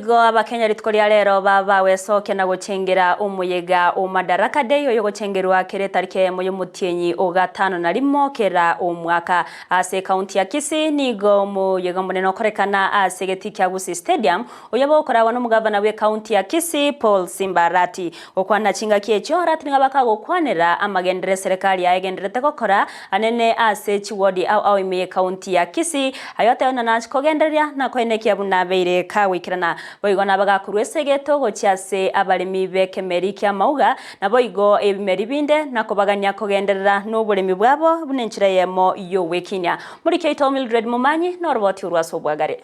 nigo abakenya ritkoria rero baba wesoke na gucengera umuyega o Madaraka Day oyo gucengerwa kere tarike moyo mutienyi o gatano na limo kera umwaka ase county ya Kisii nigo muyega munene okorekana ase geti kya Gusii Stadium oyo bokorawa no mugavana we county ya Kisii Paul Arati okwana chinga kiecho Arati ngabaka gukwanera amagendere serikali ya egenderete gukora anene ase chiwodi au ime county ya Kisii ayote na nachikogenderia na kwenekia bunabeire kawikirana boigona bagakurwe segeto gochiase abalimi bekemeri kya mauga na boigo ebimeri binde na kubaganya kugenderera n'oburemi bwabo bunenchira yemo yo wekinya muri Keito Mildred Mumanyi no roboti urwaso bwagare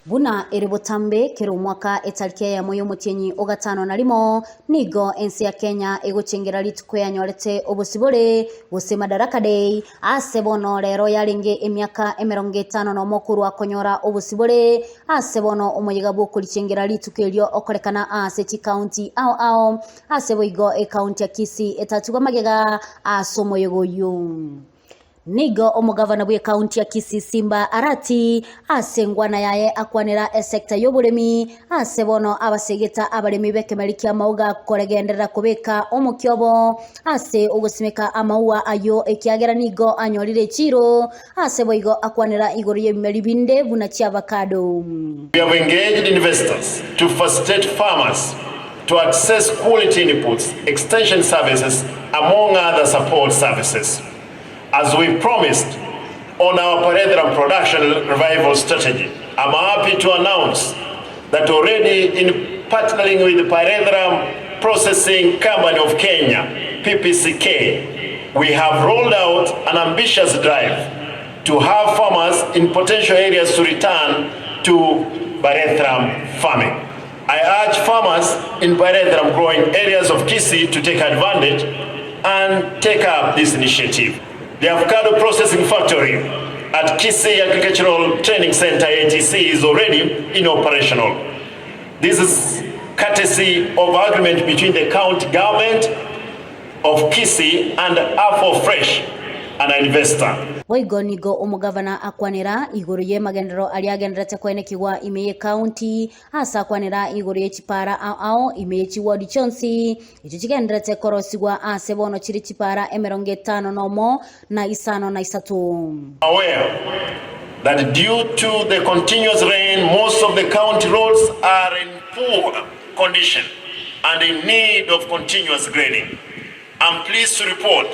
Buna eribotambe kero mwaka etarike ya moyo mutienyi o gatano na limo nigo ensi ya Kenya egochengera lituko yanyorete obusibore Gusii Madaraka Day asebono rero yaringe emyaka 50 no mukuru akonyora obusibore asebono umuyega bwo kulichengera lituko elyo okorekana ase county au aseboigo e county ya Kisii etatugwa magega asomoyego yu nigo omugavana bwe county ya Kisii Simba Arati asengwana yaye akwanira sector y'oburemi asebono abasegeta abalemi bekemeri kya mauga koregenderera kubeka omukyobo ase ugusimeka amaua ayo ekiagera nigo anyorire chiro aseboigo akwanira igoro y'ebimeri binde buna cyabakado. We have engaged investors to facilitate farmers to access quality inputs, extension services among other support services. As we promised on our Pyrethrum production revival strategy, I'm happy to announce that already in partnering with the Pyrethrum Processing Company of Kenya, PPCK, we have rolled out an ambitious drive to have farmers in potential areas to return to Pyrethrum farming. I urge farmers in Pyrethrum growing areas of Kisii to take advantage and take up this initiative. The avocado processing factory at Kisii Agricultural Training Center ATC is already in operational. This is courtesy of agreement between the county government of Kisii and Afo Fresh, an investor. Boigo nigo omugavana akwanira igoro ye magendero ali agenderete kwenekigwa imeye county asa kwanira igoro ye chipara au imeye chiwodi chonsi ichi chigenderete korosigwa asebono chiri chipara 50 nomo na isano na isatu. Aware that due to the continuous rain, most of the county roads are in poor condition and in need of continuous grading. I'm pleased to report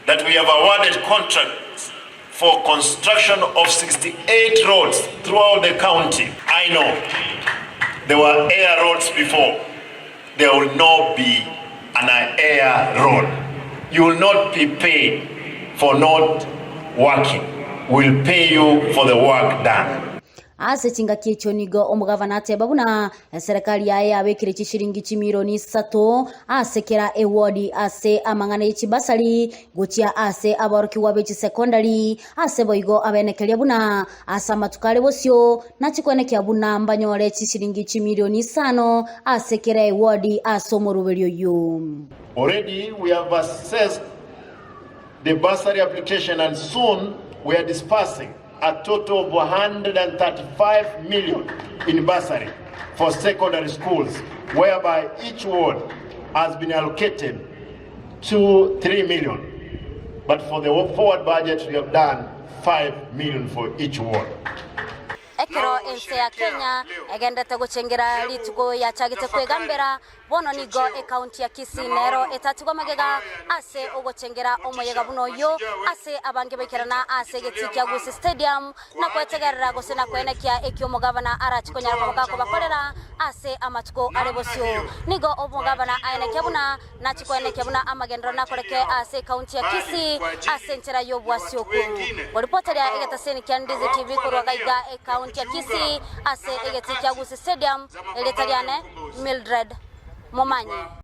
that we have awarded contracts for construction of 68 roads throughout the county. I know there were air roads before. There will not be an air road. You will not be paid for not working. We'll pay you for the work done. Ase chinga kicho nigo omugavana ateba buna serikali yaye abekire chishiringi chimiliyoni 3 asekera ewodi ase amangana y'echibasari gochia ase abaroki wabechi secondary ase boigo abenekelia buna asa matukale bosyo na chikwenekya buna mbanyore chishiringi chimiliyoni 5 asekera ewodi asomorubelyo yo. Already we have assessed the bursary application and soon we are dispersing a total of 135 million in bursary for secondary schools, whereby each ward has been allocated 2-3 million. But for the forward budget, we have done 5 million for each ward. Ekero ense ya Kenya egendete gucengera lituko ya chagite kwegambera bono nigo e county ya Kisii nero etatugo magega ase ogochengera omuyega buno yo ase abange bekerana ase getiki ya Gusii Stadium na kwetegerera gosena kwenekia ekyo mugavana Arati konyara bakako bakorera ase amatuko arebosyo nigo omugavana ayeneke buna na chikweneke buna amagendero na koreke ase county ya Kisii ase ntera yo bwasyo ku reporter ya egetaseni kya Ndizi TV kurwagaiga e county ya Kisii ase egetiki ya Gusii Stadium eletariane Mildred Mumanyi.